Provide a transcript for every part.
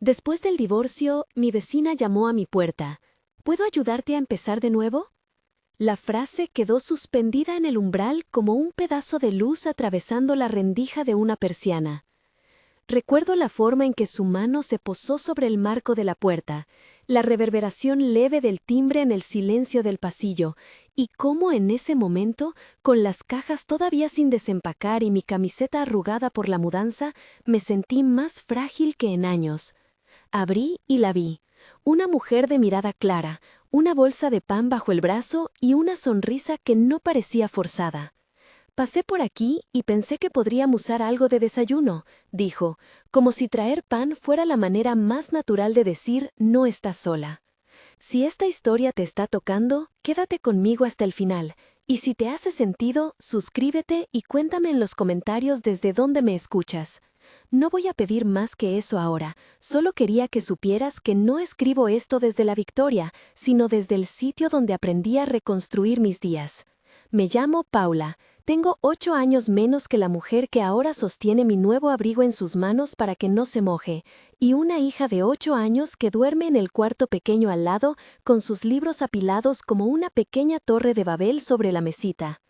Después del divorcio, mi vecina llamó a mi puerta. ¿Puedo ayudarte a empezar de nuevo? La frase quedó suspendida en el umbral como un pedazo de luz atravesando la rendija de una persiana. Recuerdo la forma en que su mano se posó sobre el marco de la puerta, la reverberación leve del timbre en el silencio del pasillo, y cómo en ese momento, con las cajas todavía sin desempacar y mi camiseta arrugada por la mudanza, me sentí más frágil que en años. Abrí y la vi. Una mujer de mirada clara, una bolsa de pan bajo el brazo y una sonrisa que no parecía forzada. Pasé por aquí y pensé que podríamos usar algo de desayuno, dijo, como si traer pan fuera la manera más natural de decir no estás sola. Si esta historia te está tocando, quédate conmigo hasta el final, y si te hace sentido, suscríbete y cuéntame en los comentarios desde dónde me escuchas. No voy a pedir más que eso ahora, solo quería que supieras que no escribo esto desde la victoria, sino desde el sitio donde aprendí a reconstruir mis días. Me llamo Paula. Tengo 8 años menos que la mujer que ahora sostiene mi nuevo abrigo en sus manos para que no se moje, y una hija de 8 años que duerme en el cuarto pequeño al lado con sus libros apilados como una pequeña torre de Babel sobre la mesita.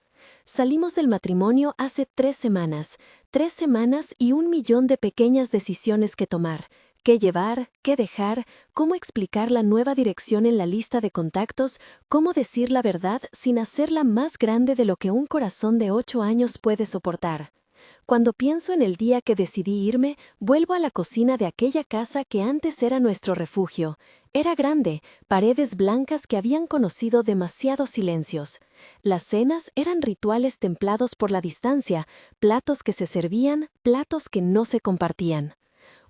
Salimos del matrimonio hace 3 semanas y 1 millón de pequeñas decisiones que tomar. Qué llevar, qué dejar, cómo explicar la nueva dirección en la lista de contactos, cómo decir la verdad sin hacerla más grande de lo que un corazón de 8 años puede soportar. Cuando pienso en el día que decidí irme, vuelvo a la cocina de aquella casa que antes era nuestro refugio. Era grande, paredes blancas que habían conocido demasiados silencios. Las cenas eran rituales templados por la distancia, platos que se servían, platos que no se compartían.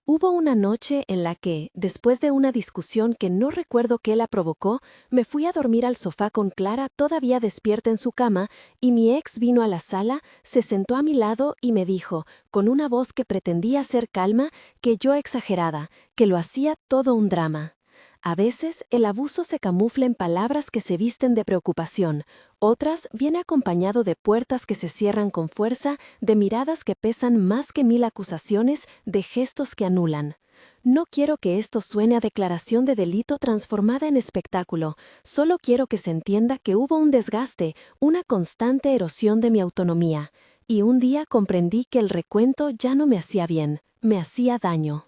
Hubo una noche en la que, después de una discusión que no recuerdo qué la provocó, me fui a dormir al sofá con Clara todavía despierta en su cama y mi ex vino a la sala, se sentó a mi lado y me dijo, con una voz que pretendía ser calma, que yo exagerada, que lo hacía todo un drama. A veces el abuso se camufla en palabras que se visten de preocupación, otras viene acompañado de puertas que se cierran con fuerza, de miradas que pesan más que 1000 acusaciones, de gestos que anulan. No quiero que esto suene a declaración de delito transformada en espectáculo, solo quiero que se entienda que hubo un desgaste, una constante erosión de mi autonomía. Y un día comprendí que el recuento ya no me hacía bien, me hacía daño.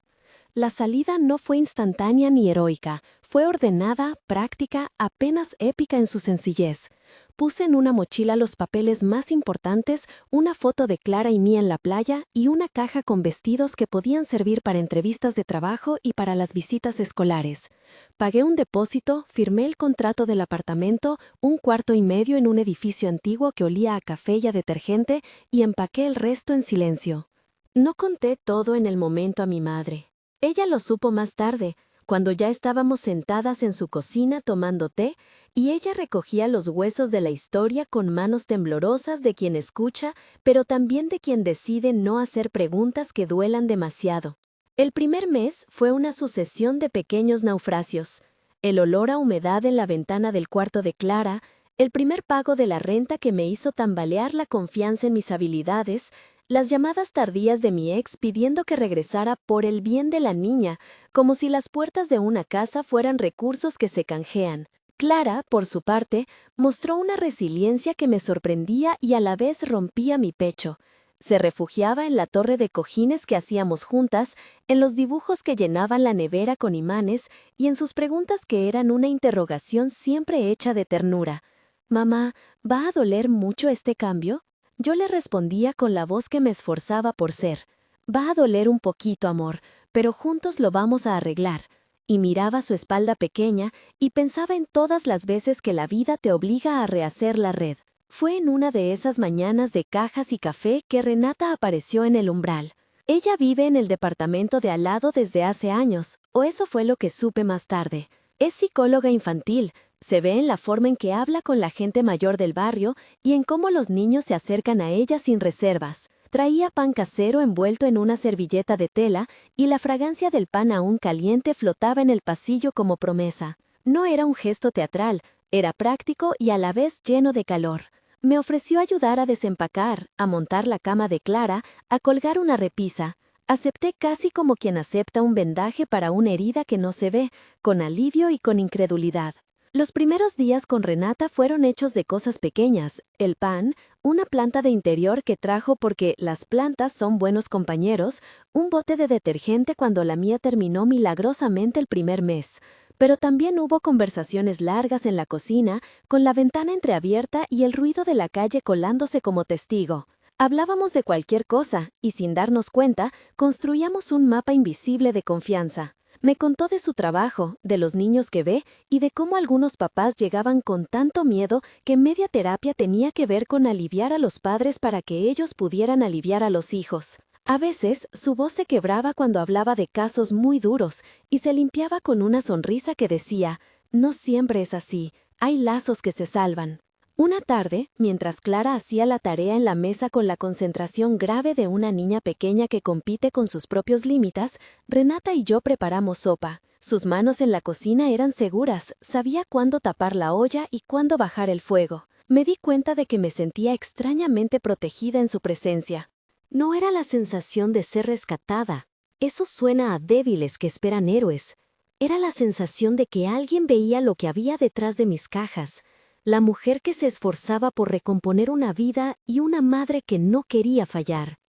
La salida no fue instantánea ni heroica, fue ordenada, práctica, apenas épica en su sencillez. Puse en una mochila los papeles más importantes, una foto de Clara y mía en la playa y una caja con vestidos que podían servir para entrevistas de trabajo y para las visitas escolares. Pagué un depósito, firmé el contrato del apartamento, 1,25 en un edificio antiguo que olía a café y a detergente, y empaqué el resto en silencio. No conté todo en el momento a mi madre. Ella lo supo más tarde, cuando ya estábamos sentadas en su cocina tomando té, y ella recogía los huesos de la historia con manos temblorosas de quien escucha, pero también de quien decide no hacer preguntas que duelan demasiado. El primer mes fue una sucesión de pequeños naufragios. El olor a humedad en la ventana del cuarto de Clara, el primer pago de la renta que me hizo tambalear la confianza en mis habilidades, las llamadas tardías de mi ex pidiendo que regresara por el bien de la niña, como si las puertas de una casa fueran recursos que se canjean. Clara, por su parte, mostró una resiliencia que me sorprendía y a la vez rompía mi pecho. Se refugiaba en la torre de cojines que hacíamos juntas, en los dibujos que llenaban la nevera con imanes y en sus preguntas que eran una interrogación siempre hecha de ternura. «Mamá, ¿va a doler mucho este cambio?». Yo le respondía con la voz que me esforzaba por ser. «Va a doler un poquito, amor, pero juntos lo vamos a arreglar». Y miraba su espalda pequeña y pensaba en todas las veces que la vida te obliga a rehacer la red. Fue en una de esas mañanas de cajas y café que Renata apareció en el umbral. Ella vive en el departamento de al lado desde hace años, o eso fue lo que supe más tarde. Es psicóloga infantil. Se ve en la forma en que habla con la gente mayor del barrio y en cómo los niños se acercan a ella sin reservas. Traía pan casero envuelto en una servilleta de tela y la fragancia del pan aún caliente flotaba en el pasillo como promesa. No era un gesto teatral, era práctico y a la vez lleno de calor. Me ofreció ayudar a desempacar, a montar la cama de Clara, a colgar una repisa. Acepté casi como quien acepta un vendaje para una herida que no se ve, con alivio y con incredulidad. Los primeros días con Renata fueron hechos de cosas pequeñas: el pan, una planta de interior que trajo porque las plantas son buenos compañeros, un bote de detergente cuando la mía terminó milagrosamente el primer mes. Pero también hubo conversaciones largas en la cocina, con la ventana entreabierta y el ruido de la calle colándose como testigo. Hablábamos de cualquier cosa y, sin darnos cuenta, construíamos un mapa invisible de confianza. Me contó de su trabajo, de los niños que ve y de cómo algunos papás llegaban con tanto miedo que media terapia tenía que ver con aliviar a los padres para que ellos pudieran aliviar a los hijos. A veces, su voz se quebraba cuando hablaba de casos muy duros y se limpiaba con una sonrisa que decía: «No siempre es así, hay lazos que se salvan». Una tarde, mientras Clara hacía la tarea en la mesa con la concentración grave de una niña pequeña que compite con sus propios límites, Renata y yo preparamos sopa. Sus manos en la cocina eran seguras, sabía cuándo tapar la olla y cuándo bajar el fuego. Me di cuenta de que me sentía extrañamente protegida en su presencia. No era la sensación de ser rescatada. Eso suena a débiles que esperan héroes. Era la sensación de que alguien veía lo que había detrás de mis cajas. La mujer que se esforzaba por recomponer una vida y una madre que no quería fallar.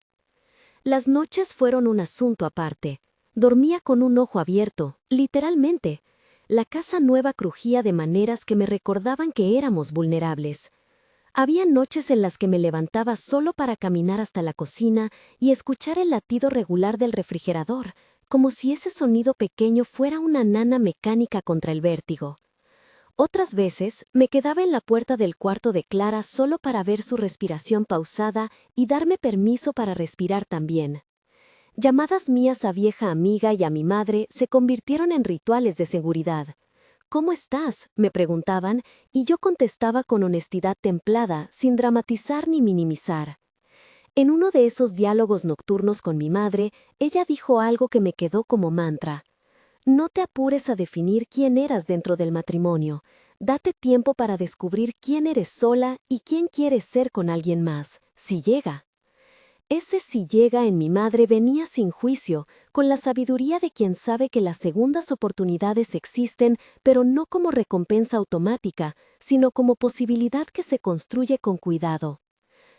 Las noches fueron un asunto aparte. Dormía con un ojo abierto, literalmente. La casa nueva crujía de maneras que me recordaban que éramos vulnerables. Había noches en las que me levantaba solo para caminar hasta la cocina y escuchar el latido regular del refrigerador, como si ese sonido pequeño fuera una nana mecánica contra el vértigo. Otras veces me quedaba en la puerta del cuarto de Clara solo para ver su respiración pausada y darme permiso para respirar también. Llamadas mías a vieja amiga y a mi madre se convirtieron en rituales de seguridad. «¿Cómo estás?», me preguntaban, y yo contestaba con honestidad templada, sin dramatizar ni minimizar. En uno de esos diálogos nocturnos con mi madre, ella dijo algo que me quedó como mantra: «No te apures a definir quién eras dentro del matrimonio. Date tiempo para descubrir quién eres sola y quién quieres ser con alguien más, si llega». Ese «si llega» en mi madre venía sin juicio, con la sabiduría de quien sabe que las segundas oportunidades existen, pero no como recompensa automática, sino como posibilidad que se construye con cuidado.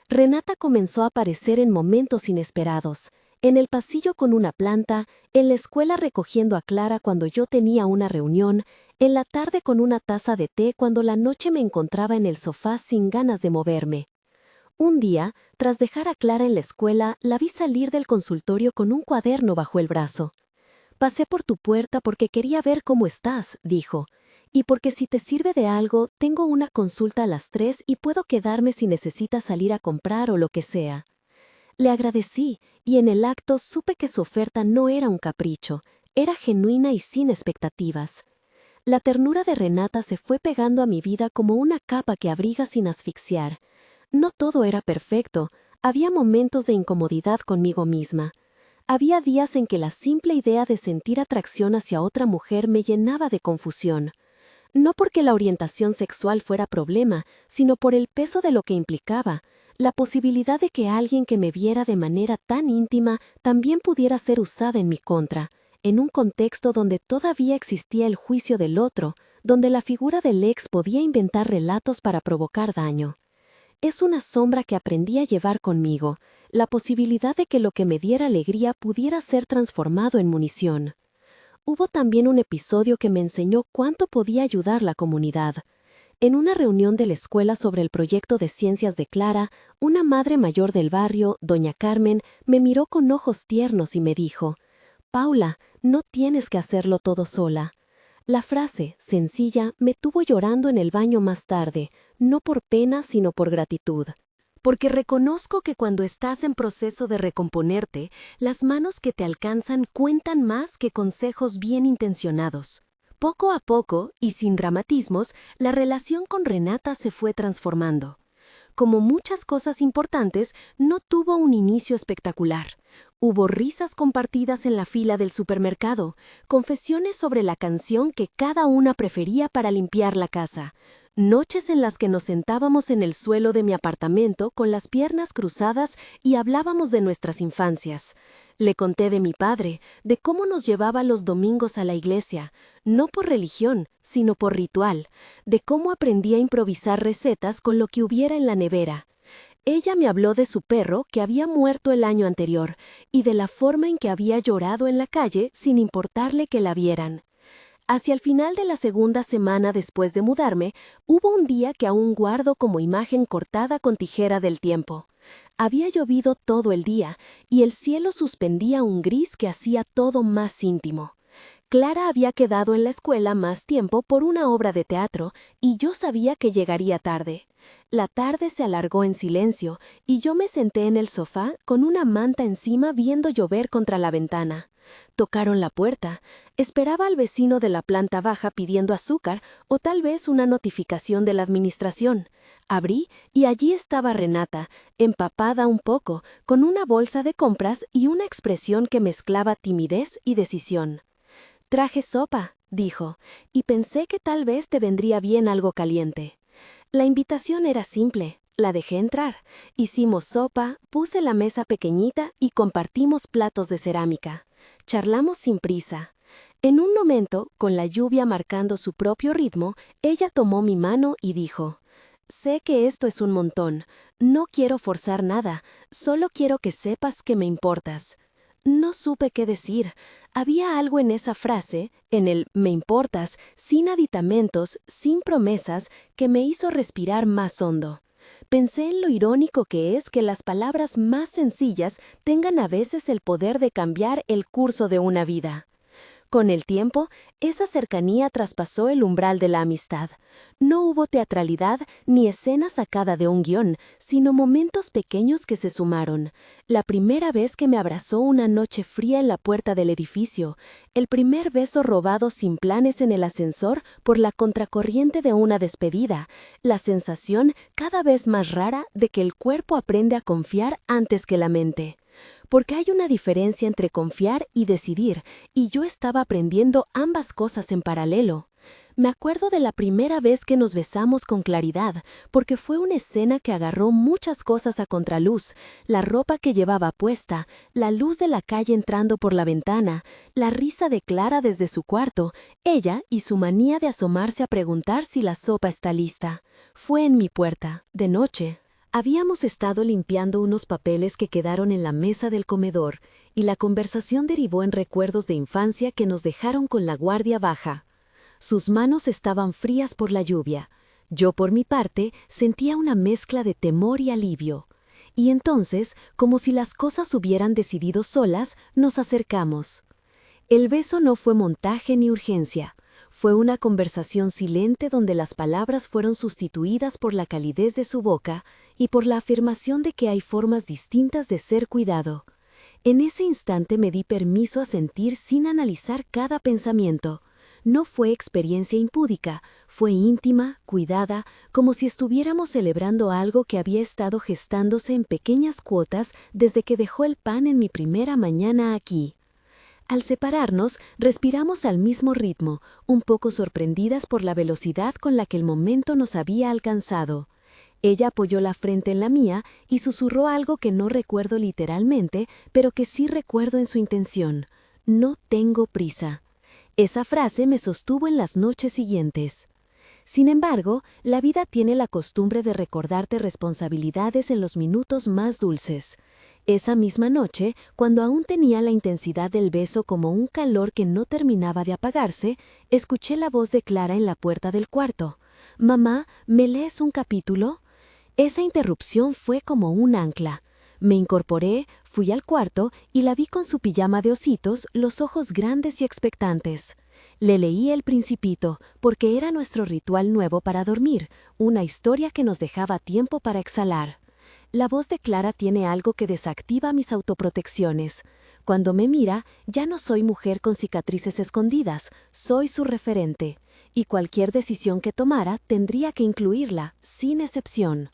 Renata comenzó a aparecer en momentos inesperados. En el pasillo con una planta, en la escuela recogiendo a Clara cuando yo tenía una reunión, en la tarde con una taza de té cuando la noche me encontraba en el sofá sin ganas de moverme. Un día, tras dejar a Clara en la escuela, la vi salir del consultorio con un cuaderno bajo el brazo. «Pasé por tu puerta porque quería ver cómo estás», dijo, «y porque si te sirve de algo, tengo una consulta a las 3 y puedo quedarme si necesitas salir a comprar o lo que sea». Le agradecí, y en el acto supe que su oferta no era un capricho, era genuina y sin expectativas. La ternura de Renata se fue pegando a mi vida como una capa que abriga sin asfixiar. No todo era perfecto, había momentos de incomodidad conmigo misma. Había días en que la simple idea de sentir atracción hacia otra mujer me llenaba de confusión. No porque la orientación sexual fuera problema, sino por el peso de lo que implicaba. La posibilidad de que alguien que me viera de manera tan íntima también pudiera ser usada en mi contra, en un contexto donde todavía existía el juicio del otro, donde la figura del ex podía inventar relatos para provocar daño. Es una sombra que aprendí a llevar conmigo, la posibilidad de que lo que me diera alegría pudiera ser transformado en munición. Hubo también un episodio que me enseñó cuánto podía ayudar la comunidad. En una reunión de la escuela sobre el proyecto de ciencias de Clara, una madre mayor del barrio, doña Carmen, me miró con ojos tiernos y me dijo: «Paula, no tienes que hacerlo todo sola». La frase, sencilla, me tuvo llorando en el baño más tarde, no por pena sino por gratitud. Porque reconozco que cuando estás en proceso de recomponerte, las manos que te alcanzan cuentan más que consejos bien intencionados. Poco a poco, y sin dramatismos, la relación con Renata se fue transformando. Como muchas cosas importantes, no tuvo un inicio espectacular. Hubo risas compartidas en la fila del supermercado, confesiones sobre la canción que cada una prefería para limpiar la casa, Noches en las que nos sentábamos en el suelo de mi apartamento con las piernas cruzadas y hablábamos de nuestras infancias. Le conté de mi padre, de cómo nos llevaba los domingos a la iglesia, no por religión, sino por ritual, de cómo aprendí a improvisar recetas con lo que hubiera en la nevera. Ella me habló de su perro que había muerto el año anterior y de la forma en que había llorado en la calle sin importarle que la vieran. Hacia el final de la segunda semana después de mudarme, hubo un día que aún guardo como imagen cortada con tijera del tiempo. Había llovido todo el día y el cielo suspendía un gris que hacía todo más íntimo. Clara había quedado en la escuela más tiempo por una obra de teatro y yo sabía que llegaría tarde. La tarde se alargó en silencio y yo me senté en el sofá con una manta encima viendo llover contra la ventana. Tocaron la puerta. Esperaba al vecino de la planta baja pidiendo azúcar o tal vez una notificación de la administración. Abrí y allí estaba Renata, empapada un poco, con una bolsa de compras y una expresión que mezclaba timidez y decisión. «Traje sopa», dijo, «y pensé que tal vez te vendría bien algo caliente». La invitación era simple. La dejé entrar. Hicimos sopa, puse la mesa pequeñita y compartimos platos de cerámica. Charlamos sin prisa. En un momento, con la lluvia marcando su propio ritmo, ella tomó mi mano y dijo: «Sé que esto es un montón. No quiero forzar nada. Solo quiero que sepas que me importas». No supe qué decir. Había algo en esa frase, en el «me importas», sin aditamentos, sin promesas, que me hizo respirar más hondo. Pensé en lo irónico que es que las palabras más sencillas tengan a veces el poder de cambiar el curso de una vida. Con el tiempo, esa cercanía traspasó el umbral de la amistad. No hubo teatralidad ni escena sacada de un guión, sino momentos pequeños que se sumaron. La primera vez que me abrazó una noche fría en la puerta del edificio, el primer beso robado sin planes en el ascensor por la contracorriente de una despedida, la sensación cada vez más rara de que el cuerpo aprende a confiar antes que la mente. Porque hay una diferencia entre confiar y decidir, y yo estaba aprendiendo ambas cosas en paralelo. Me acuerdo de la primera vez que nos besamos con claridad, porque fue una escena que agarró muchas cosas a contraluz: la ropa que llevaba puesta, la luz de la calle entrando por la ventana, la risa de Clara desde su cuarto, ella y su manía de asomarse a preguntar si la sopa está lista. Fue en mi puerta, de noche. Habíamos estado limpiando unos papeles que quedaron en la mesa del comedor, y la conversación derivó en recuerdos de infancia que nos dejaron con la guardia baja. Sus manos estaban frías por la lluvia. Yo, por mi parte, sentía una mezcla de temor y alivio. Y entonces, como si las cosas hubieran decidido solas, nos acercamos. El beso no fue montaje ni urgencia. Fue una conversación silente donde las palabras fueron sustituidas por la calidez de su boca y por la afirmación de que hay formas distintas de ser cuidado. En ese instante me di permiso a sentir sin analizar cada pensamiento. No fue experiencia impúdica, fue íntima, cuidada, como si estuviéramos celebrando algo que había estado gestándose en pequeñas cuotas desde que dejó el pan en mi primera mañana aquí. Al separarnos, respiramos al mismo ritmo, un poco sorprendidas por la velocidad con la que el momento nos había alcanzado. Ella apoyó la frente en la mía y susurró algo que no recuerdo literalmente, pero que sí recuerdo en su intención: «No tengo prisa». Esa frase me sostuvo en las noches siguientes. Sin embargo, la vida tiene la costumbre de recordarte responsabilidades en los minutos más dulces. Esa misma noche, cuando aún tenía la intensidad del beso como un calor que no terminaba de apagarse, escuché la voz de Clara en la puerta del cuarto. «Mamá, ¿me lees un capítulo?». Esa interrupción fue como un ancla. Me incorporé, fui al cuarto y la vi con su pijama de ositos, los ojos grandes y expectantes. Le leí El Principito, porque era nuestro ritual nuevo para dormir, una historia que nos dejaba tiempo para exhalar. La voz de Clara tiene algo que desactiva mis autoprotecciones. Cuando me mira, ya no soy mujer con cicatrices escondidas, soy su referente. Y cualquier decisión que tomara tendría que incluirla, sin excepción.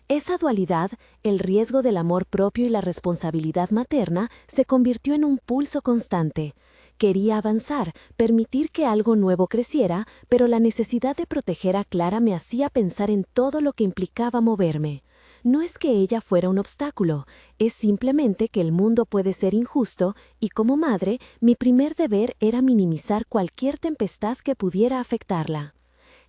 Esa dualidad, el riesgo del amor propio y la responsabilidad materna, se convirtió en un pulso constante. Quería avanzar, permitir que algo nuevo creciera, pero la necesidad de proteger a Clara me hacía pensar en todo lo que implicaba moverme. No es que ella fuera un obstáculo, es simplemente que el mundo puede ser injusto y como madre, mi primer deber era minimizar cualquier tempestad que pudiera afectarla.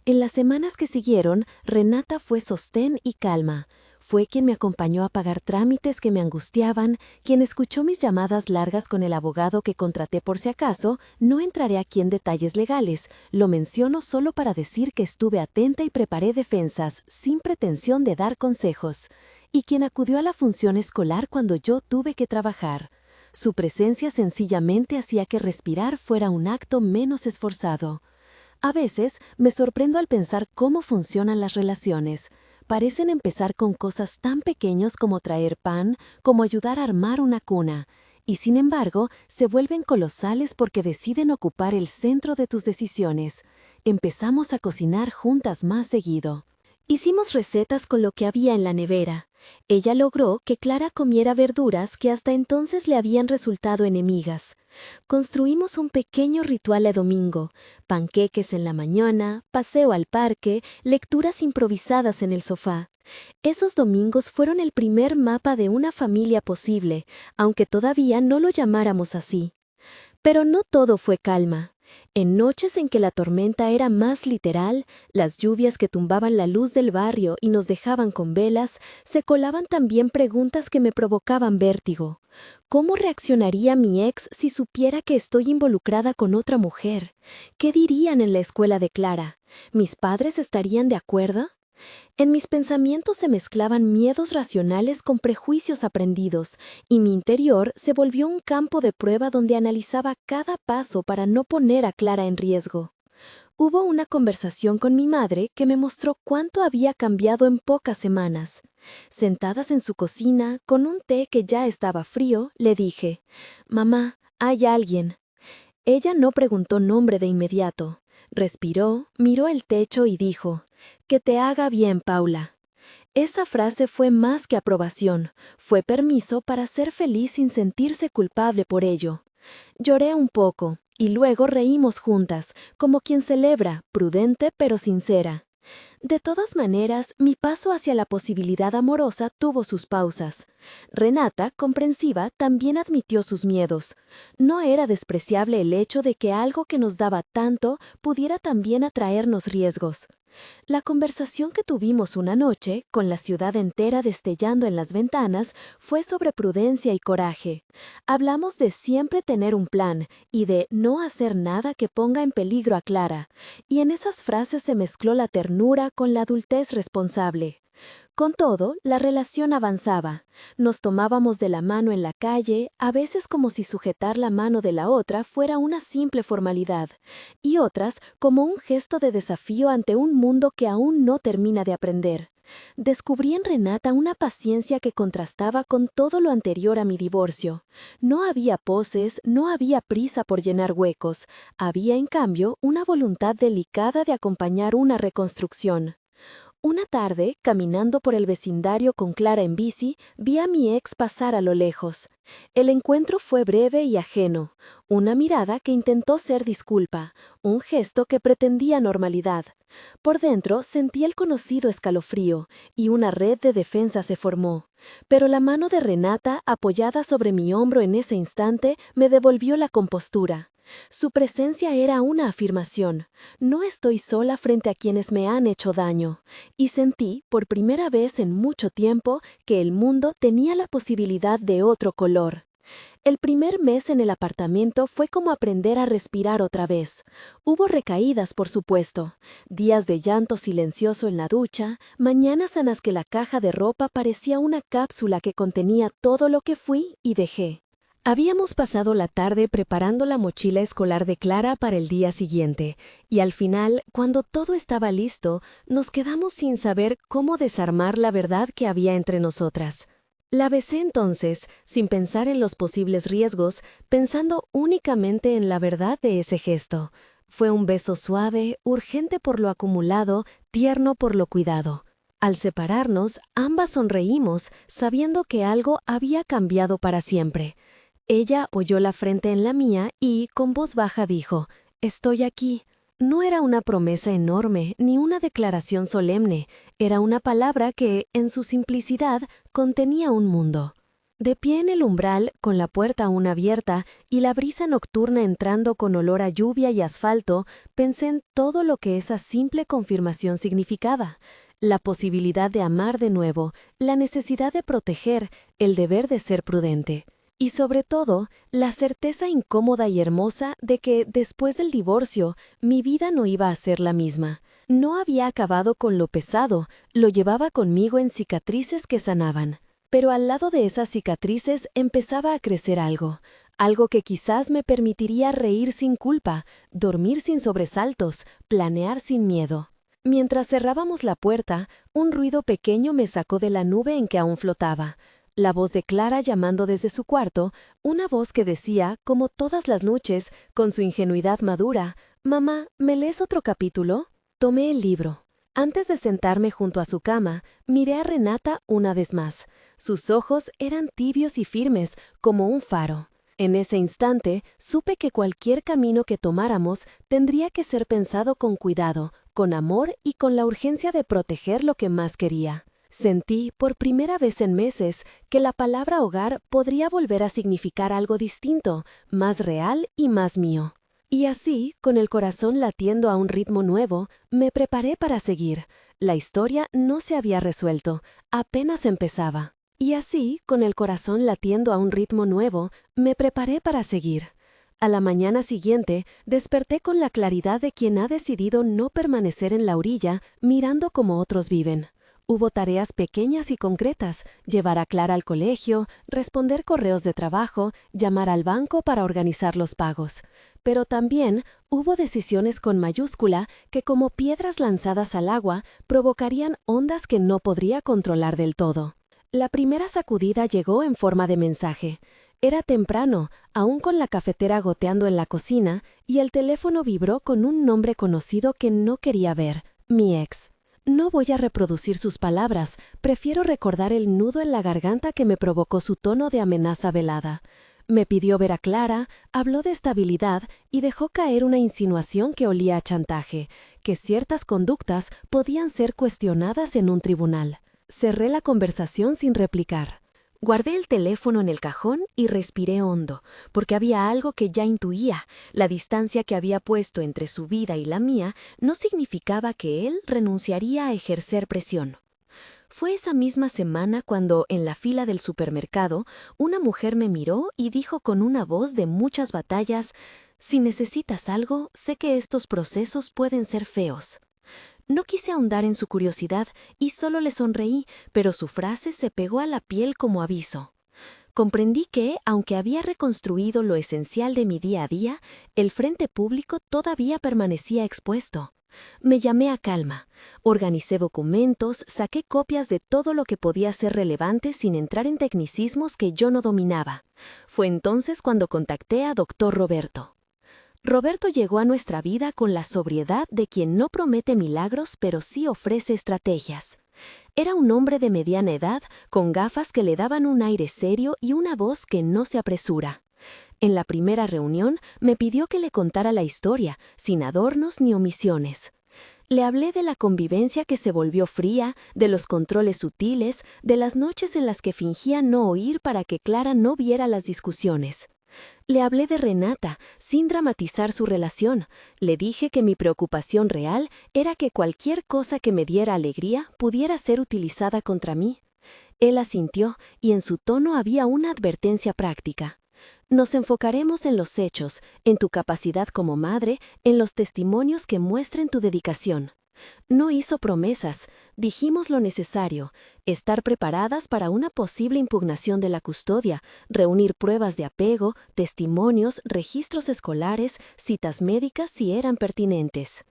En las semanas que siguieron, Renata fue sostén y calma. Fue quien me acompañó a pagar trámites que me angustiaban, quien escuchó mis llamadas largas con el abogado que contraté por si acaso. No entraré aquí en detalles legales, lo menciono solo para decir que estuve atenta y preparé defensas, sin pretensión de dar consejos. Y quien acudió a la función escolar cuando yo tuve que trabajar. Su presencia sencillamente hacía que respirar fuera un acto menos esforzado. A veces me sorprendo al pensar cómo funcionan las relaciones. Parecen empezar con cosas tan pequeñas como traer pan, como ayudar a armar una cuna, y sin embargo se vuelven colosales porque deciden ocupar el centro de tus decisiones. Empezamos a cocinar juntas más seguido. Hicimos recetas con lo que había en la nevera. Ella logró que Clara comiera verduras que hasta entonces le habían resultado enemigas. Construimos un pequeño ritual de domingo, panqueques en la mañana, paseo al parque, lecturas improvisadas en el sofá. Esos domingos fueron el primer mapa de una familia posible, aunque todavía no lo llamáramos así. Pero no todo fue calma. En noches en que la tormenta era más literal, las lluvias que tumbaban la luz del barrio y nos dejaban con velas, se colaban también preguntas que me provocaban vértigo. ¿Cómo reaccionaría mi ex si supiera que estoy involucrada con otra mujer? ¿Qué dirían en la escuela de Clara? ¿Mis padres estarían de acuerdo? En mis pensamientos se mezclaban miedos racionales con prejuicios aprendidos, y mi interior se volvió un campo de prueba donde analizaba cada paso para no poner a Clara en riesgo. Hubo una conversación con mi madre que me mostró cuánto había cambiado en pocas semanas. Sentadas en su cocina, con un té que ya estaba frío, le dije: «Mamá, hay alguien». Ella no preguntó nombre de inmediato. Respiró, miró el techo y dijo: «Que te haga bien, Paula». Esa frase fue más que aprobación, fue permiso para ser feliz sin sentirse culpable por ello. Lloré un poco, y luego reímos juntas, como quien celebra, prudente pero sincera. De todas maneras, mi paso hacia la posibilidad amorosa tuvo sus pausas. Renata, comprensiva, también admitió sus miedos. No era despreciable el hecho de que algo que nos daba tanto pudiera también atraernos riesgos. La conversación que tuvimos una noche, con la ciudad entera destellando en las ventanas, fue sobre prudencia y coraje. Hablamos de siempre tener un plan y de no hacer nada que ponga en peligro a Clara, y en esas frases se mezcló la ternura con la adultez responsable. Con todo, la relación avanzaba. Nos tomábamos de la mano en la calle, a veces como si sujetar la mano de la otra fuera una simple formalidad, y otras como un gesto de desafío ante un mundo que aún no termina de aprender. Descubrí en Renata una paciencia que contrastaba con todo lo anterior a mi divorcio. No había poses, no había prisa por llenar huecos, había en cambio una voluntad delicada de acompañar una reconstrucción. Una tarde, caminando por el vecindario con Clara en bici, vi a mi ex pasar a lo lejos. El encuentro fue breve y ajeno, una mirada que intentó ser disculpa, un gesto que pretendía normalidad. Por dentro sentí el conocido escalofrío, y una red de defensa se formó. Pero la mano de Renata, apoyada sobre mi hombro en ese instante, me devolvió la compostura. Su presencia era una afirmación. No estoy sola frente a quienes me han hecho daño. Y sentí, por primera vez en mucho tiempo, que el mundo tenía la posibilidad de otro color. El primer mes en el apartamento fue como aprender a respirar otra vez. Hubo recaídas, por supuesto, días de llanto silencioso en la ducha, mañanas en las que la caja de ropa parecía una cápsula que contenía todo lo que fui y dejé. Habíamos pasado la tarde preparando la mochila escolar de Clara para el día siguiente, y al final, cuando todo estaba listo, nos quedamos sin saber cómo desarmar la verdad que había entre nosotras. La besé entonces, sin pensar en los posibles riesgos, pensando únicamente en la verdad de ese gesto. Fue un beso suave, urgente por lo acumulado, tierno por lo cuidado. Al separarnos, ambas sonreímos, sabiendo que algo había cambiado para siempre. Ella apoyó la frente en la mía y, con voz baja, dijo, «Estoy aquí». No era una promesa enorme ni una declaración solemne, era una palabra que, en su simplicidad, contenía un mundo. De pie en el umbral, con la puerta aún abierta y la brisa nocturna entrando con olor a lluvia y asfalto, pensé en todo lo que esa simple confirmación significaba. La posibilidad de amar de nuevo, la necesidad de proteger, el deber de ser prudente. Y sobre todo, la certeza incómoda y hermosa de que, después del divorcio, mi vida no iba a ser la misma. No había acabado con lo pesado, lo llevaba conmigo en cicatrices que sanaban. Pero al lado de esas cicatrices empezaba a crecer algo que quizás me permitiría reír sin culpa, dormir sin sobresaltos, planear sin miedo. Mientras cerrábamos la puerta, un ruido pequeño me sacó de la nube en que aún flotaba. La voz de Clara llamando desde su cuarto, una voz que decía, como todas las noches, con su ingenuidad madura, «Mamá, ¿me lees otro capítulo?» Tomé el libro. Antes de sentarme junto a su cama, miré a Renata una vez más. Sus ojos eran tibios y firmes, como un faro. En ese instante, supe que cualquier camino que tomáramos tendría que ser pensado con cuidado, con amor y con la urgencia de proteger lo que más quería. Sentí, por primera vez en meses, que la palabra hogar podría volver a significar algo distinto, más real y más mío. Y así, con el corazón latiendo a un ritmo nuevo, me preparé para seguir. La historia no se había resuelto, apenas empezaba. Y así, con el corazón latiendo a un ritmo nuevo, me preparé para seguir. A la mañana siguiente, desperté con la claridad de quien ha decidido no permanecer en la orilla mirando como otros viven. Hubo tareas pequeñas y concretas, llevar a Clara al colegio, responder correos de trabajo, llamar al banco para organizar los pagos. Pero también hubo decisiones con mayúscula que, como piedras lanzadas al agua, provocarían ondas que no podría controlar del todo. La primera sacudida llegó en forma de mensaje. Era temprano, aún con la cafetera goteando en la cocina, y el teléfono vibró con un nombre conocido que no quería ver, mi ex. No voy a reproducir sus palabras, prefiero recordar el nudo en la garganta que me provocó su tono de amenaza velada. Me pidió ver a Clara, habló de estabilidad y dejó caer una insinuación que olía a chantaje, que ciertas conductas podían ser cuestionadas en un tribunal. Cerré la conversación sin replicar. Guardé el teléfono en el cajón y respiré hondo, porque había algo que ya intuía. La distancia que había puesto entre su vida y la mía no significaba que él renunciaría a ejercer presión. Fue esa misma semana cuando, en la fila del supermercado, una mujer me miró y dijo con una voz de muchas batallas, «Si necesitas algo, sé que estos procesos pueden ser feos». No quise ahondar en su curiosidad y solo le sonreí, pero su frase se pegó a la piel como aviso. Comprendí que, aunque había reconstruido lo esencial de mi día a día, el frente público todavía permanecía expuesto. Me llamé a calma, organicé documentos, saqué copias de todo lo que podía ser relevante sin entrar en tecnicismos que yo no dominaba. Fue entonces cuando contacté a Dr. Roberto. Roberto llegó a nuestra vida con la sobriedad de quien no promete milagros pero sí ofrece estrategias. Era un hombre de mediana edad, con gafas que le daban un aire serio y una voz que no se apresura. En la primera reunión me pidió que le contara la historia, sin adornos ni omisiones. Le hablé de la convivencia que se volvió fría, de los controles sutiles, de las noches en las que fingía no oír para que Clara no viera las discusiones. Le hablé de Renata, sin dramatizar su relación. Le dije que mi preocupación real era que cualquier cosa que me diera alegría pudiera ser utilizada contra mí. Él asintió y en su tono había una advertencia práctica. Nos enfocaremos en los hechos, en tu capacidad como madre, en los testimonios que muestren tu dedicación. No hizo promesas, dijimos lo necesario, estar preparadas para una posible impugnación de la custodia, reunir pruebas de apego, testimonios, registros escolares, citas médicas si eran pertinentes.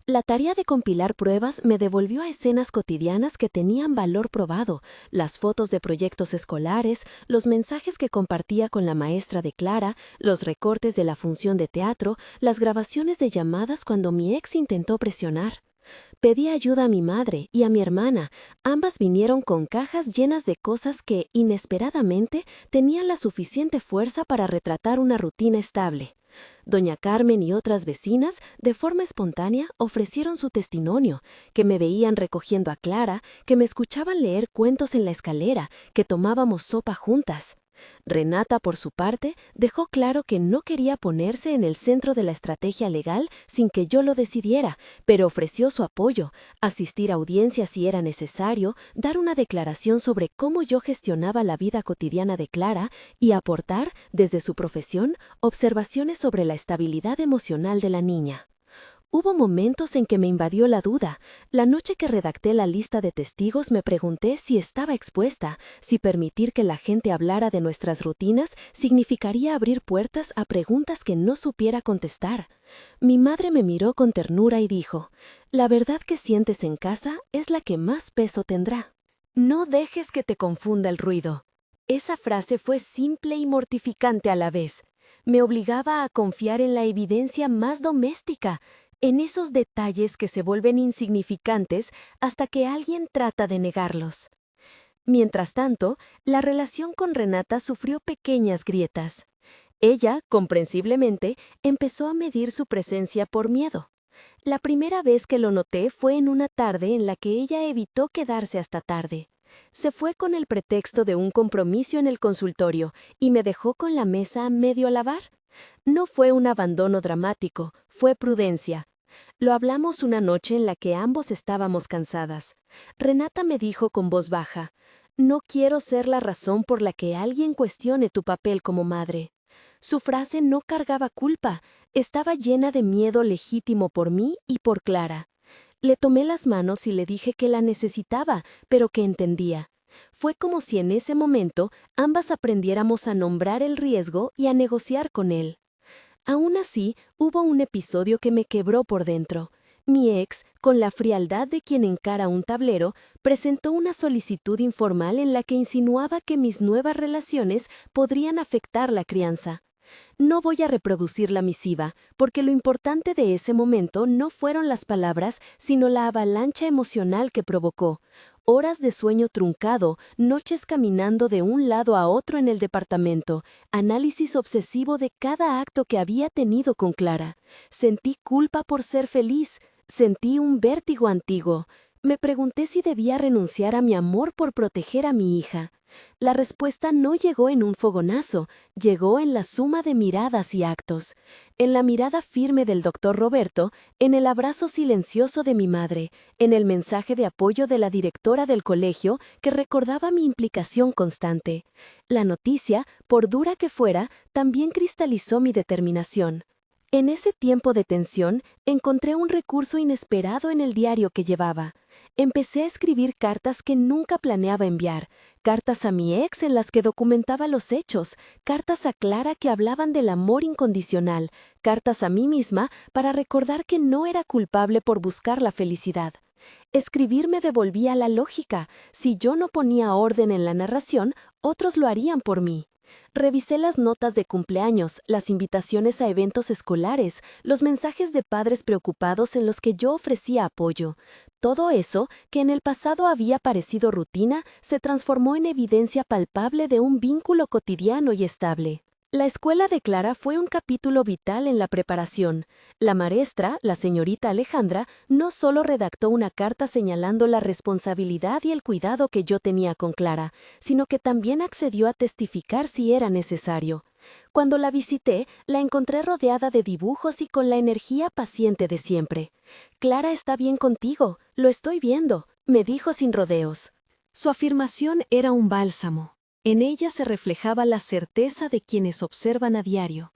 La tarea de compilar pruebas me devolvió a escenas cotidianas que tenían valor probado, las fotos de proyectos escolares, los mensajes que compartía con la maestra de Clara, los recortes de la función de teatro, las grabaciones de llamadas cuando mi ex intentó presionar. Pedí ayuda a mi madre y a mi hermana. Ambas vinieron con cajas llenas de cosas que, inesperadamente, tenían la suficiente fuerza para retratar una rutina estable. Doña Carmen y otras vecinas, de forma espontánea, ofrecieron su testimonio, que me veían recogiendo a Clara, que me escuchaban leer cuentos en la escalera, que tomábamos sopa juntas. Renata, por su parte, dejó claro que no quería ponerse en el centro de la estrategia legal sin que yo lo decidiera, pero ofreció su apoyo, asistir a audiencias si era necesario, dar una declaración sobre cómo yo gestionaba la vida cotidiana de Clara y aportar, desde su profesión, observaciones sobre la estabilidad emocional de la niña. Hubo momentos en que me invadió la duda. La noche que redacté la lista de testigos me pregunté si estaba expuesta, si permitir que la gente hablara de nuestras rutinas significaría abrir puertas a preguntas que no supiera contestar. Mi madre me miró con ternura y dijo: «La verdad que sientes en casa es la que más peso tendrá. No dejes que te confunda el ruido». Esa frase fue simple y mortificante a la vez. Me obligaba a confiar en la evidencia más doméstica, en esos detalles que se vuelven insignificantes hasta que alguien trata de negarlos. Mientras tanto, la relación con Renata sufrió pequeñas grietas. Ella, comprensiblemente, empezó a medir su presencia por miedo. La primera vez que lo noté fue en una tarde en la que ella evitó quedarse hasta tarde. Se fue con el pretexto de un compromiso en el consultorio y me dejó con la mesa medio a lavar. No fue un abandono dramático, fue prudencia. Lo hablamos una noche en la que ambos estábamos cansadas. Renata me dijo con voz baja: «No quiero ser la razón por la que alguien cuestione tu papel como madre». Su frase no cargaba culpa, estaba llena de miedo legítimo por mí y por Clara. Le tomé las manos y le dije que la necesitaba, pero que entendía. Fue como si en ese momento ambas aprendiéramos a nombrar el riesgo y a negociar con él. Aún así, hubo un episodio que me quebró por dentro. Mi ex, con la frialdad de quien encara un tablero, presentó una solicitud informal en la que insinuaba que mis nuevas relaciones podrían afectar la crianza. No voy a reproducir la misiva, porque lo importante de ese momento no fueron las palabras, sino la avalancha emocional que provocó. Horas de sueño truncado, noches caminando de un lado a otro en el departamento, análisis obsesivo de cada acto que había tenido con Clara. Sentí culpa por ser feliz, sentí un vértigo antiguo. Me pregunté si debía renunciar a mi amor por proteger a mi hija. La respuesta no llegó en un fogonazo, llegó en la suma de miradas y actos. En la mirada firme del doctor Roberto, en el abrazo silencioso de mi madre, en el mensaje de apoyo de la directora del colegio que recordaba mi implicación constante. La noticia, por dura que fuera, también cristalizó mi determinación. En ese tiempo de tensión, encontré un recurso inesperado en el diario que llevaba. Empecé a escribir cartas que nunca planeaba enviar, cartas a mi ex en las que documentaba los hechos, cartas a Clara que hablaban del amor incondicional, cartas a mí misma para recordar que no era culpable por buscar la felicidad. Escribir me devolvía la lógica. Si yo no ponía orden en la narración, otros lo harían por mí. Revisé las notas de cumpleaños, las invitaciones a eventos escolares, los mensajes de padres preocupados en los que yo ofrecía apoyo. Todo eso, que en el pasado había parecido rutina, se transformó en evidencia palpable de un vínculo cotidiano y estable. La escuela de Clara fue un capítulo vital en la preparación. La maestra, la señorita Alejandra, no solo redactó una carta señalando la responsabilidad y el cuidado que yo tenía con Clara, sino que también accedió a testificar si era necesario. Cuando la visité, la encontré rodeada de dibujos y con la energía paciente de siempre. «Clara está bien contigo, lo estoy viendo», me dijo sin rodeos. Su afirmación era un bálsamo. En ella se reflejaba la certeza de quienes observan a diario.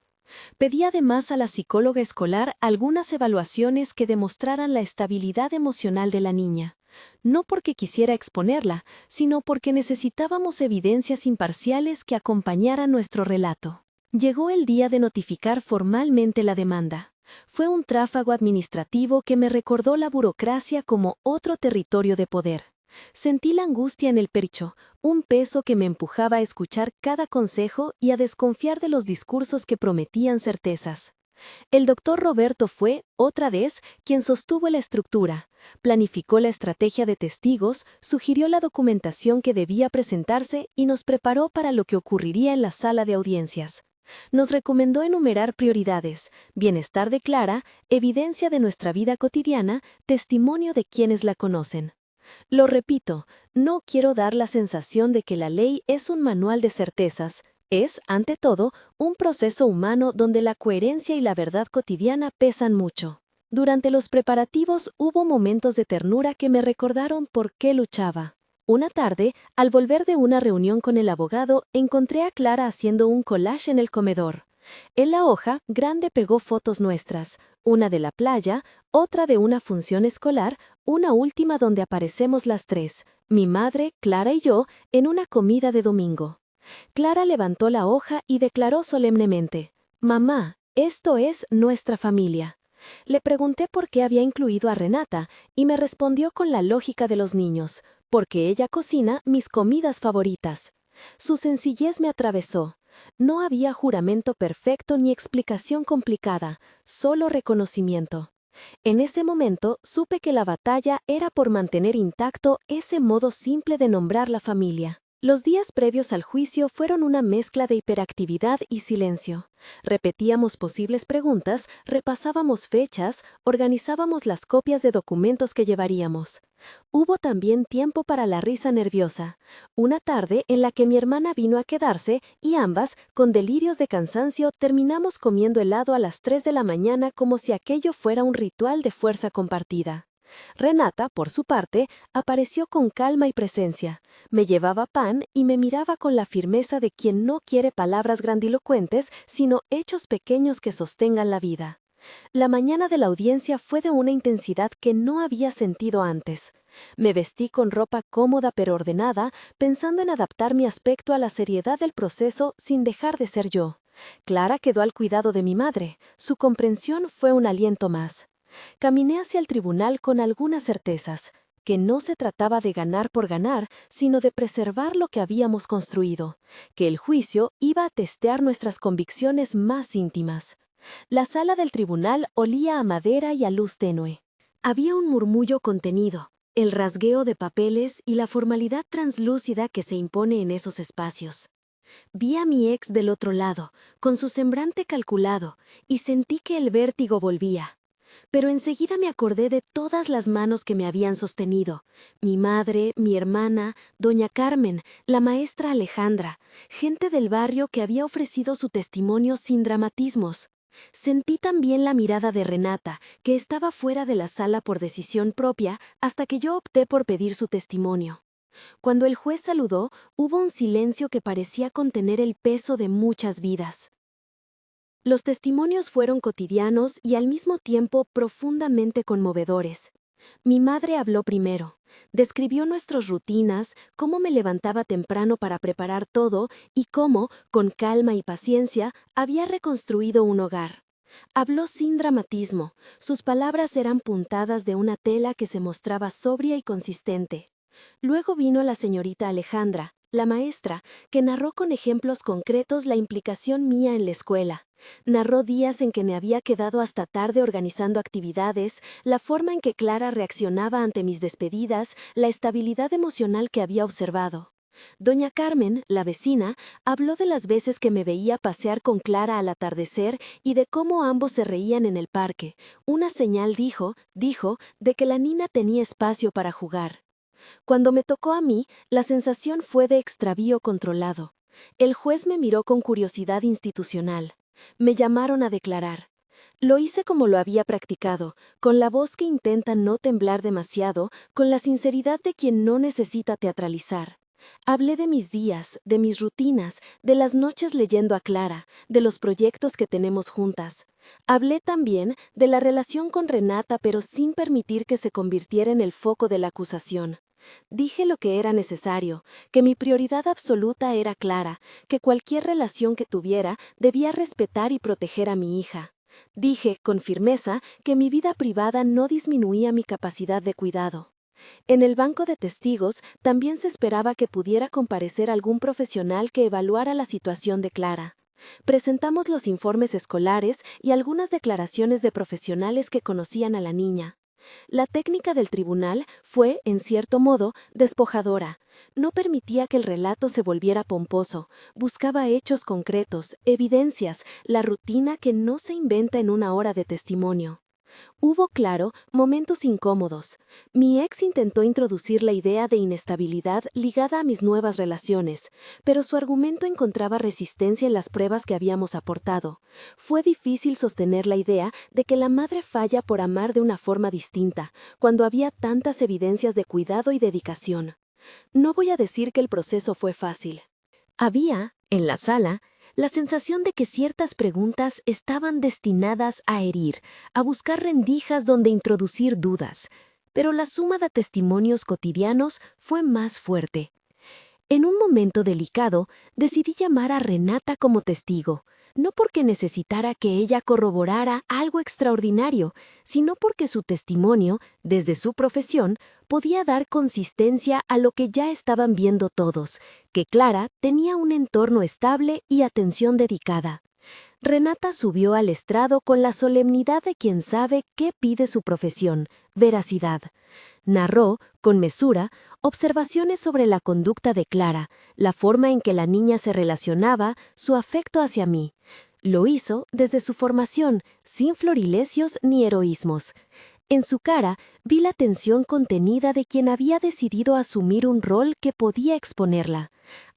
Pedí además a la psicóloga escolar algunas evaluaciones que demostraran la estabilidad emocional de la niña. No porque quisiera exponerla, sino porque necesitábamos evidencias imparciales que acompañaran nuestro relato. Llegó el día de notificar formalmente la demanda. Fue un tráfago administrativo que me recordó la burocracia como otro territorio de poder. Sentí la angustia en el pecho, un peso que me empujaba a escuchar cada consejo y a desconfiar de los discursos que prometían certezas. El doctor Roberto fue, otra vez, quien sostuvo la estructura, planificó la estrategia de testigos, sugirió la documentación que debía presentarse y nos preparó para lo que ocurriría en la sala de audiencias. Nos recomendó enumerar prioridades, bienestar de Clara, evidencia de nuestra vida cotidiana, testimonio de quienes la conocen. Lo repito, no quiero dar la sensación de que la ley es un manual de certezas. Es, ante todo, un proceso humano donde la coherencia y la verdad cotidiana pesan mucho. Durante los preparativos hubo momentos de ternura que me recordaron por qué luchaba. Una tarde, al volver de una reunión con el abogado, encontré a Clara haciendo un collage en el comedor. En la hoja, grande pegó fotos nuestras, una de la playa, otra de una función escolar, una última donde aparecemos las tres, mi madre, Clara y yo, en una comida de domingo. Clara levantó la hoja y declaró solemnemente: «Mamá, esto es nuestra familia». Le pregunté por qué había incluido a Renata y me respondió con la lógica de los niños: porque ella cocina mis comidas favoritas. Su sencillez me atravesó. No había juramento perfecto ni explicación complicada, solo reconocimiento. En ese momento supe que la batalla era por mantener intacto ese modo simple de nombrar la familia. Los días previos al juicio fueron una mezcla de hiperactividad y silencio. Repetíamos posibles preguntas, repasábamos fechas, organizábamos las copias de documentos que llevaríamos. Hubo también tiempo para la risa nerviosa. Una tarde en la que mi hermana vino a quedarse y ambas, con delirios de cansancio, terminamos comiendo helado a las 3 de la mañana como si aquello fuera un ritual de fuerza compartida. Renata, por su parte, apareció con calma y presencia. Me llevaba pan y me miraba con la firmeza de quien no quiere palabras grandilocuentes, sino hechos pequeños que sostengan la vida. La mañana de la audiencia fue de una intensidad que no había sentido antes. Me vestí con ropa cómoda pero ordenada, pensando en adaptar mi aspecto a la seriedad del proceso sin dejar de ser yo. Clara quedó al cuidado de mi madre. Su comprensión fue un aliento más. Caminé hacia el tribunal con algunas certezas, que no se trataba de ganar por ganar, sino de preservar lo que habíamos construido, que el juicio iba a testear nuestras convicciones más íntimas. La sala del tribunal olía a madera y a luz tenue. Había un murmullo contenido, el rasgueo de papeles y la formalidad translúcida que se impone en esos espacios. Vi a mi ex del otro lado, con su semblante calculado, y sentí que el vértigo volvía. Pero enseguida me acordé de todas las manos que me habían sostenido: mi madre, mi hermana, doña Carmen, la maestra Alejandra, gente del barrio que había ofrecido su testimonio sin dramatismos. Sentí también la mirada de Renata, que estaba fuera de la sala por decisión propia hasta que yo opté por pedir su testimonio. Cuando el juez saludó, hubo un silencio que parecía contener el peso de muchas vidas. Los testimonios fueron cotidianos y al mismo tiempo profundamente conmovedores. Mi madre habló primero. Describió nuestras rutinas, cómo me levantaba temprano para preparar todo y cómo, con calma y paciencia, había reconstruido un hogar. Habló sin dramatismo. Sus palabras eran puntadas de una tela que se mostraba sobria y consistente. Luego vino la señorita Alejandra, la maestra, que narró con ejemplos concretos la implicación mía en la escuela. Narró días en que me había quedado hasta tarde organizando actividades, la forma en que Clara reaccionaba ante mis despedidas, la estabilidad emocional que había observado. Doña Carmen, la vecina, habló de las veces que me veía pasear con Clara al atardecer y de cómo ambos se reían en el parque. Una señal dijo, de que la niña tenía espacio para jugar. Cuando me tocó a mí, la sensación fue de extravío controlado. El juez me miró con curiosidad institucional. Me llamaron a declarar. Lo hice como lo había practicado, con la voz que intenta no temblar demasiado, con la sinceridad de quien no necesita teatralizar. Hablé de mis días, de mis rutinas, de las noches leyendo a Clara, de los proyectos que tenemos juntas. Hablé también de la relación con Renata, pero sin permitir que se convirtiera en el foco de la acusación. Dije lo que era necesario, que mi prioridad absoluta era Clara, que cualquier relación que tuviera debía respetar y proteger a mi hija. Dije, con firmeza, que mi vida privada no disminuía mi capacidad de cuidado. En el banco de testigos también se esperaba que pudiera comparecer algún profesional que evaluara la situación de Clara. Presentamos los informes escolares y algunas declaraciones de profesionales que conocían a la niña. La técnica del tribunal fue, en cierto modo, despojadora. No permitía que el relato se volviera pomposo, buscaba hechos concretos, evidencias, la rutina que no se inventa en una hora de testimonio. Hubo, claro, momentos incómodos. Mi ex intentó introducir la idea de inestabilidad ligada a mis nuevas relaciones, pero su argumento encontraba resistencia en las pruebas que habíamos aportado. Fue difícil sostener la idea de que la madre falla por amar de una forma distinta, cuando había tantas evidencias de cuidado y dedicación. No voy a decir que el proceso fue fácil. Había, en la sala, la sensación de que ciertas preguntas estaban destinadas a herir, a buscar rendijas donde introducir dudas, pero la suma de testimonios cotidianos fue más fuerte. En un momento delicado, decidí llamar a Renata como testigo, no porque necesitara que ella corroborara algo extraordinario, sino porque su testimonio, desde su profesión, podía dar consistencia a lo que ya estaban viendo todos, que Clara tenía un entorno estable y atención dedicada. Renata subió al estrado con la solemnidad de quien sabe qué pide su profesión, veracidad. Narró, con mesura, observaciones sobre la conducta de Clara, la forma en que la niña se relacionaba, su afecto hacia mí. Lo hizo desde su formación, sin florilecios ni heroísmos. En su cara vi la tensión contenida de quien había decidido asumir un rol que podía exponerla.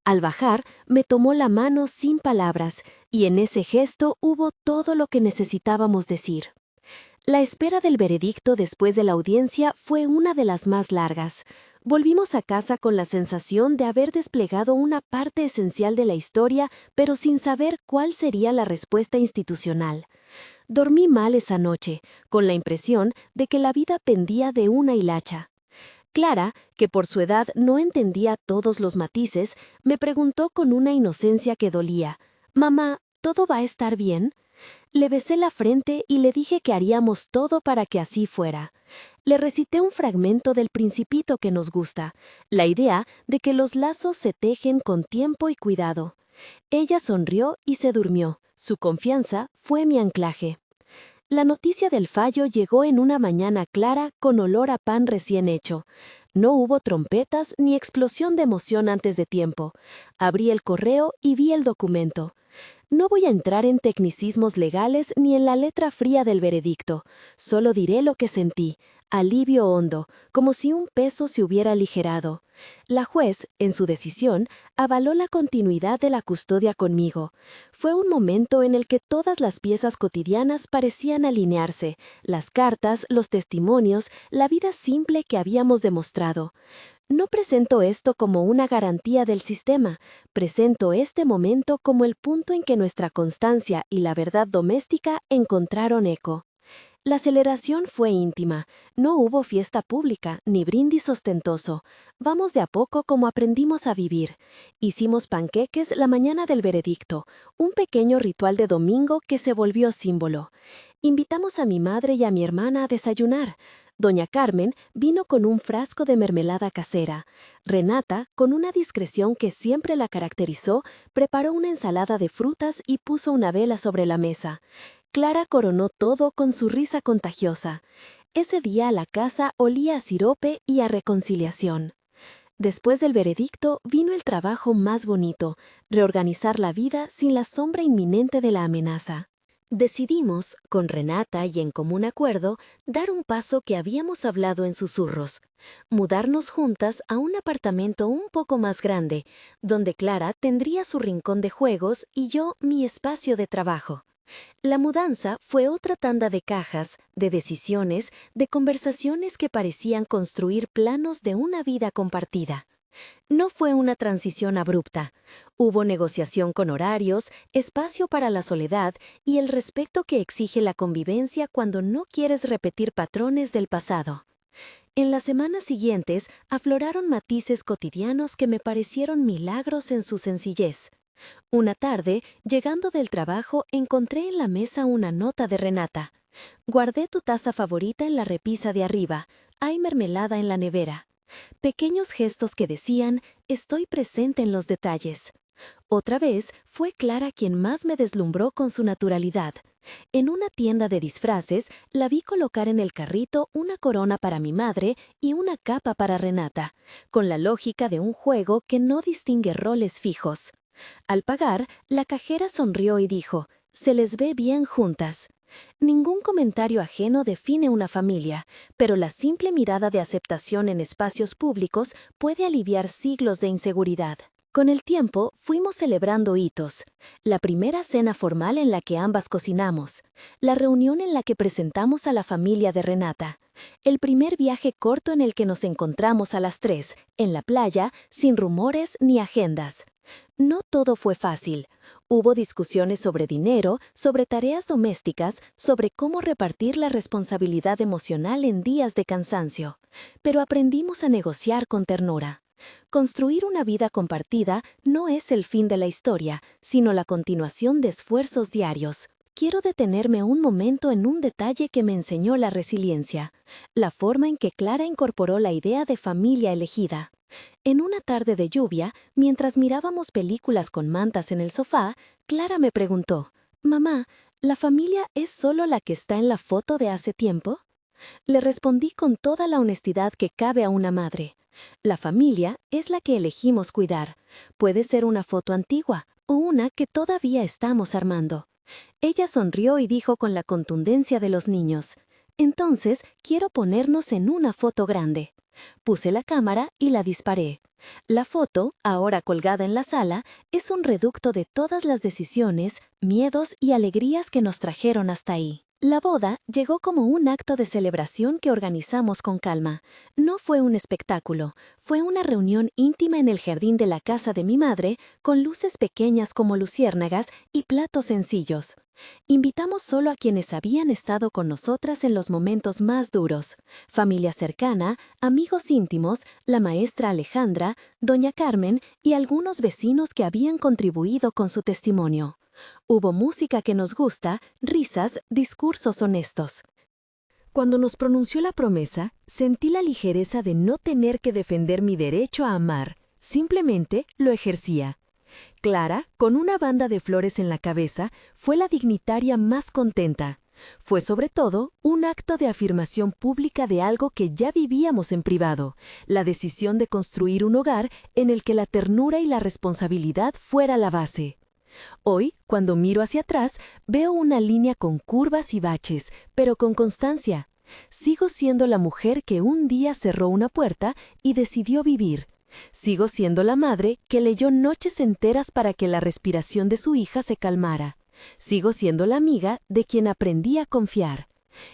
Al bajar, me tomó la mano sin palabras, y en ese gesto hubo todo lo que necesitábamos decir. La espera del veredicto después de la audiencia fue una de las más largas. Volvimos a casa con la sensación de haber desplegado una parte esencial de la historia, pero sin saber cuál sería la respuesta institucional. Dormí mal esa noche, con la impresión de que la vida pendía de una hilacha. Clara, que por su edad no entendía todos los matices, me preguntó con una inocencia que dolía: «Mamá, ¿todo va a estar bien?». Le besé la frente y le dije que haríamos todo para que así fuera. Le recité un fragmento del Principito que nos gusta, la idea de que los lazos se tejen con tiempo y cuidado. Ella sonrió y se durmió. Su confianza fue mi anclaje. La noticia del fallo llegó en una mañana clara con olor a pan recién hecho. No hubo trompetas ni explosión de emoción antes de tiempo. Abrí el correo y vi el documento. No voy a entrar en tecnicismos legales ni en la letra fría del veredicto. Solo diré lo que sentí: alivio hondo, como si un peso se hubiera aligerado. La juez, en su decisión, avaló la continuidad de la custodia conmigo. Fue un momento en el que todas las piezas cotidianas parecían alinearse: las cartas, los testimonios, la vida simple que habíamos demostrado. No presento esto como una garantía del sistema, presento este momento como el punto en que nuestra constancia y la verdad doméstica encontraron eco. La celebración fue íntima, no hubo fiesta pública ni brindis ostentoso. Vamos de a poco como aprendimos a vivir. Hicimos panqueques la mañana del veredicto, un pequeño ritual de domingo que se volvió símbolo. Invitamos a mi madre y a mi hermana a desayunar. Doña Carmen vino con un frasco de mermelada casera. Renata, con una discreción que siempre la caracterizó, preparó una ensalada de frutas y puso una vela sobre la mesa. Clara coronó todo con su risa contagiosa. Ese día la casa olía a sirope y a reconciliación. Después del veredicto vino el trabajo más bonito: reorganizar la vida sin la sombra inminente de la amenaza. Decidimos, con Renata y en común acuerdo, dar un paso que habíamos hablado en susurros: mudarnos juntas a un apartamento un poco más grande, donde Clara tendría su rincón de juegos y yo mi espacio de trabajo. La mudanza fue otra tanda de cajas, de decisiones, de conversaciones que parecían construir planos de una vida compartida. No fue una transición abrupta. Hubo negociación con horarios, espacio para la soledad y el respeto que exige la convivencia cuando no quieres repetir patrones del pasado. En las semanas siguientes afloraron matices cotidianos que me parecieron milagros en su sencillez. Una tarde, llegando del trabajo, encontré en la mesa una nota de Renata. Guardé tu taza favorita en la repisa de arriba. Hay mermelada en la nevera. Pequeños gestos que decían: estoy presente en los detalles. Otra vez fue Clara quien más me deslumbró con su naturalidad. En una tienda de disfraces, la vi colocar en el carrito una corona para mi madre y una capa para Renata, con la lógica de un juego que no distingue roles fijos. Al pagar, la cajera sonrió y dijo, «Se les ve bien juntas». Ningún comentario ajeno define una familia, pero la simple mirada de aceptación en espacios públicos puede aliviar siglos de inseguridad. Con el tiempo, fuimos celebrando hitos. La primera cena formal en la que ambas cocinamos. La reunión en la que presentamos a la familia de Renata. El primer viaje corto en el que nos encontramos a las 3, en la playa, sin rumores ni agendas. No todo fue fácil. Hubo discusiones sobre dinero, sobre tareas domésticas, sobre cómo repartir la responsabilidad emocional en días de cansancio. Pero aprendimos a negociar con ternura. Construir una vida compartida no es el fin de la historia, sino la continuación de esfuerzos diarios. Quiero detenerme un momento en un detalle que me enseñó la resiliencia, la forma en que Clara incorporó la idea de familia elegida. En una tarde de lluvia, mientras mirábamos películas con mantas en el sofá, Clara me preguntó, «Mamá, ¿la familia es solo la que está en la foto de hace tiempo?» Le respondí con toda la honestidad que cabe a una madre. La familia es la que elegimos cuidar. Puede ser una foto antigua o una que todavía estamos armando. Ella sonrió y dijo con la contundencia de los niños, «Entonces, quiero ponernos en una foto grande». Puse la cámara y la disparé. La foto, ahora colgada en la sala, es un reducto de todas las decisiones, miedos y alegrías que nos trajeron hasta ahí. La boda llegó como un acto de celebración que organizamos con calma. No fue un espectáculo, fue una reunión íntima en el jardín de la casa de mi madre, con luces pequeñas como luciérnagas y platos sencillos. Invitamos solo a quienes habían estado con nosotras en los momentos más duros. Familia cercana, amigos íntimos, la maestra Alejandra, doña Carmen y algunos vecinos que habían contribuido con su testimonio. Hubo música que nos gusta, risas, discursos honestos. Cuando nos pronunció la promesa, sentí la ligereza de no tener que defender mi derecho a amar, simplemente lo ejercía. Clara, con una banda de flores en la cabeza, fue la dignitaria más contenta. Fue sobre todo un acto de afirmación pública de algo que ya vivíamos en privado, la decisión de construir un hogar en el que la ternura y la responsabilidad fuera la base. Hoy, cuando miro hacia atrás, veo una línea con curvas y baches, pero con constancia. Sigo siendo la mujer que un día cerró una puerta y decidió vivir. Sigo siendo la madre que leyó noches enteras para que la respiración de su hija se calmara. Sigo siendo la amiga de quien aprendí a confiar.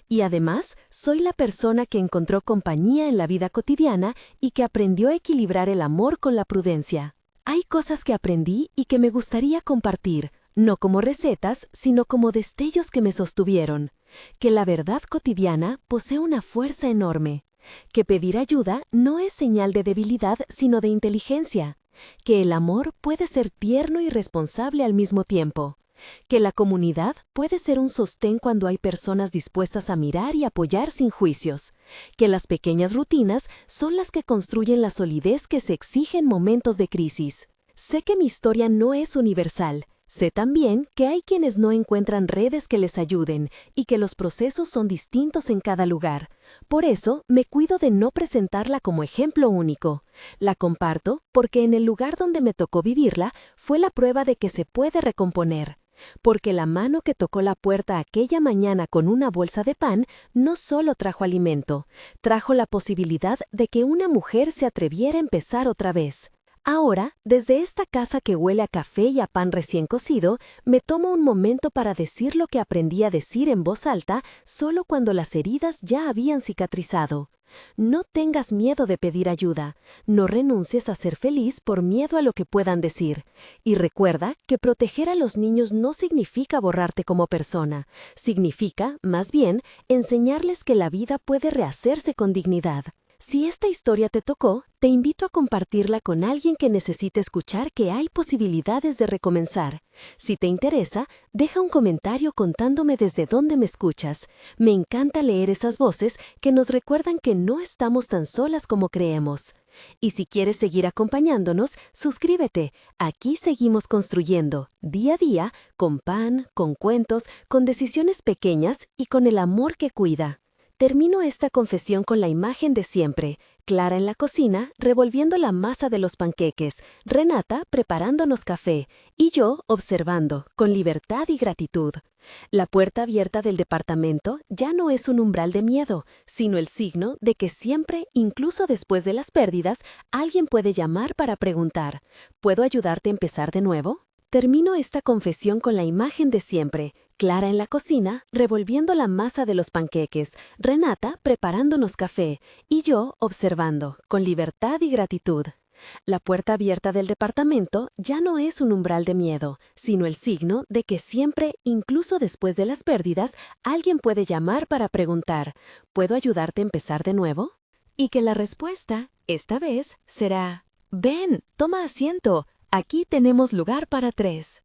Y además, soy la persona que encontró compañía en la vida cotidiana y que aprendió a equilibrar el amor con la prudencia. Hay cosas que aprendí y que me gustaría compartir, no como recetas, sino como destellos que me sostuvieron. Que la verdad cotidiana posee una fuerza enorme. Que pedir ayuda no es señal de debilidad, sino de inteligencia. Que el amor puede ser tierno y responsable al mismo tiempo. Que la comunidad puede ser un sostén cuando hay personas dispuestas a mirar y apoyar sin juicios. Que las pequeñas rutinas son las que construyen la solidez que se exige en momentos de crisis. Sé que mi historia no es universal. Sé también que hay quienes no encuentran redes que les ayuden y que los procesos son distintos en cada lugar. Por eso, me cuido de no presentarla como ejemplo único. La comparto porque en el lugar donde me tocó vivirla fue la prueba de que se puede recomponer. Porque la mano que tocó la puerta aquella mañana con una bolsa de pan no solo trajo alimento, trajo la posibilidad de que una mujer se atreviera a empezar otra vez. Ahora, desde esta casa que huele a café y a pan recién cocido, me tomo un momento para decir lo que aprendí a decir en voz alta solo cuando las heridas ya habían cicatrizado. No tengas miedo de pedir ayuda, no renuncies a ser feliz por miedo a lo que puedan decir. Y recuerda que proteger a los niños no significa borrarte como persona, significa, más bien, enseñarles que la vida puede rehacerse con dignidad. Si esta historia te tocó, te invito a compartirla con alguien que necesite escuchar que hay posibilidades de recomenzar. Si te interesa, deja un comentario contándome desde dónde me escuchas. Me encanta leer esas voces que nos recuerdan que no estamos tan solas como creemos. Y si quieres seguir acompañándonos, suscríbete. Aquí seguimos construyendo, día a día, con pan, con cuentos, con decisiones pequeñas y con el amor que cuida. Termino esta confesión con la imagen de siempre. Clara en la cocina, revolviendo la masa de los panqueques, Renata preparándonos café y yo observando, con libertad y gratitud. La puerta abierta del departamento ya no es un umbral de miedo, sino el signo de que siempre, incluso después de las pérdidas, alguien puede llamar para preguntar, ¿puedo ayudarte a empezar de nuevo? Termino esta confesión con la imagen de siempre. Clara en la cocina, revolviendo la masa de los panqueques, Renata preparándonos café y yo observando, con libertad y gratitud. La puerta abierta del departamento ya no es un umbral de miedo, sino el signo de que siempre, incluso después de las pérdidas, alguien puede llamar para preguntar, ¿puedo ayudarte a empezar de nuevo? Y que la respuesta, esta vez, será, ven, toma asiento, aquí tenemos lugar para 3.